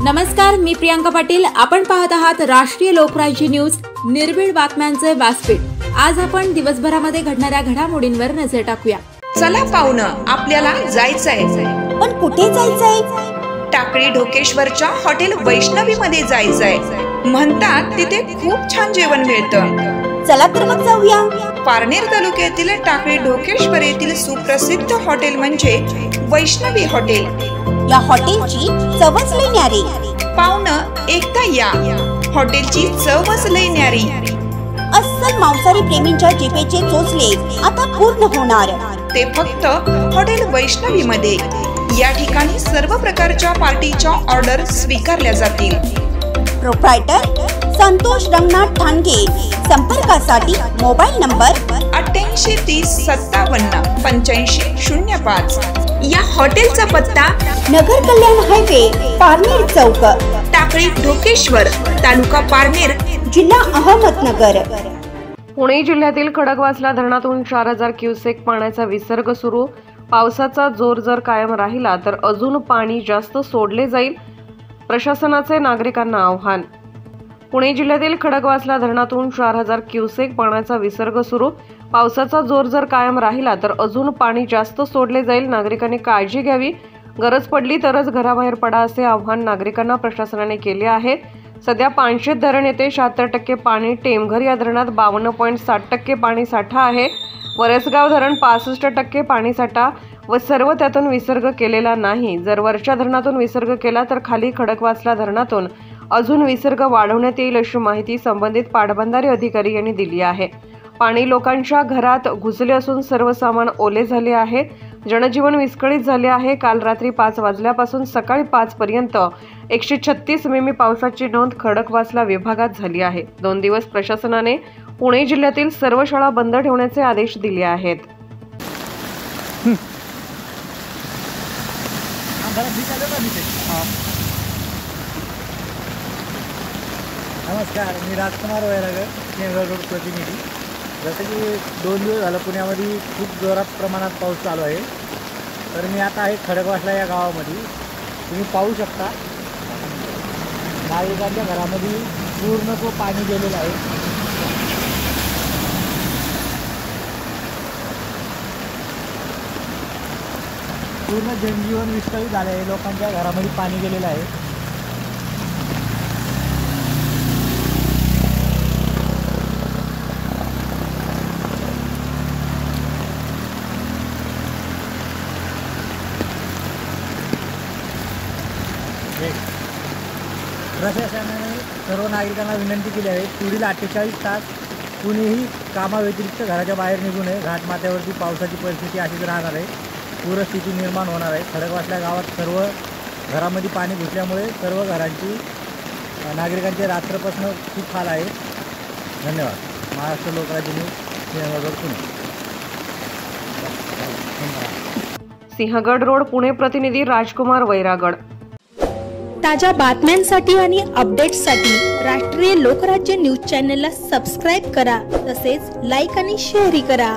नमस्कार, मी प्रियांका पाटील। आपण पाहत आहात राष्ट्रीय लोकराज्य न्यूज, निर्भीड बातम्यांचे व्यासपीठ। आज आपण दिवसभरामध्ये घडणाऱ्या घडामोडींवर नजर टाकूया। चला पाहुणं, आपल्याला जायचंय। पण कुठे जायचंय? टाकळी ढोकेश्वरच्या हॉटेल वैष्णवी मध्ये जायचंय। म्हणतात तिथे खूप छान जेवण मिळतं। चला तर मग जाऊया। पारनेर तालुक्यातील टाकळी ढोकेश्वर येथील सुप्रसिद्ध हॉटेल म्हणजे वैष्णवी हॉटेल। या हॉटेलची चवच लई न्यारी। पाहुणं, एकदा या, हॉटेलची चवच लई न्यारी। अस्सल मांसाहारी प्रेमींच्या जिभेचे चोचले आता पूर्ण होणार, ते फक्त हॉटेल वैष्णवी मध्ये। या ठिकाणी सर्व प्रकारच्या पार्टीच्या ऑर्डर स्वीकारल्या जातील। प्रोप्रायटर संतोष रंगनाथ ठाणगे। संपर्कासाठी मोबाईल नंबर 88 30 57 85 05। या हॉटेलचा पत्ता नगर कल्याण हायवे, पारनेर चौक, टाकळी ढोकेश्वर, तालुका पारनेर, जिल्हा अहमदनगर। पुणे जिल्ह्यातील खडकवासला धरणातून 4000 क्युसेक पाण्याचा विसर्ग सुरू। पावसाचा जोर जर कायम राहिला तर अजून पाणी जास्त सोडले जाईल, प्रशासनाचे नागरिकांना आव्हान। पुणे जिल्ह्यातील खडकवासला धरणातून 4000 क्युसेक पाण्याचा विसर्ग सुरू। पावसाचा जोर जर कायम राहिला तर अजून पाणी जास्त सोडले जाईल, नागरिकांनी काळजी घ्यावी। गरज पडली तरच घराबाहेर पडा, असे आव्हान नागरिकांना प्रशासनाने केले आहे। सध्या पानशेत धरण येथे 76% पाणी, टेमघर या धरणात 52.7% पाणी साठा आहे। वरसगाव धरण 65% पाणीसाठा व सर्व त्यातून विसर्ग केलेला नाही। जर वरच्या धरणातून विसर्ग केला तर खाली खडकवासला धरणातून अजून विसर्ग वाढवण्यात येईल, अशी माहिती संबंधित पाटबंधारे अधिकारी यांनी दिली आहे। पाणी लोकांच्या घरात घुसले असून सर्व सामान ओले झाले आहे। जनजीवन विस्कळीत झाले आहे। काल रात्री 5 वाजल्यापासून सकाळी 5 पर्यंत 136 मिमी पावसाची नोंद खडकवासला विभागात झाली आहे। 2 दिवस प्रशासनाने पुणे जिल्ह्यातील सर्व शाळा बंद ठेवण्याचे आदेश दिले आहेत। नमस्कार, मी राजकुमार वैरागर, नेवरा रोड प्रतिनिधी। जसं की 2 दिवस झालं पुण्यामध्ये खूप जोरात प्रमाणात पाऊस चालू आहे। तर मी आता आहे खडकवासला या गावामध्ये। तुम्ही पाहू शकता नागरिकांच्या घरामध्ये पूर्ण तो पाणी गेलेलं आहे। पूर्ण जनजीवन विस्कळीत झाले आहे, लोकांच्या घरामध्ये पाणी गेलेलं आहे। प्रशासनाने सर्व नागरिकांना विनंती केली आहे, पुढील 48 तास कुणीही कामाव्यतिरिक्त घराच्या बाहेर निघू नये। घाटमाथ्यावरती पावसाची परिस्थिती अशीच राहणार आहे, पूरस्थिती निर्माण होणार आहे। खडकवासला गावात सर्व घरामध्ये पाणी घुसल्यामुळे सर्व घरांची नागरिकांचे रात्रपासून खूप हाल आहे। धन्यवाद। महाराष्ट्र लोकराज्य न्यूज, पुणे। सिंहगड रोड, पुणे प्रतिनिधी राजकुमार वैरागड। ताज्या बातम्यांसाठी आणि अपडेट्ससाठी राष्ट्रीय लोकराज्य न्यूज चॅनलला सबस्क्राईब करा, तसेच लाईक आणि शेअरही करा।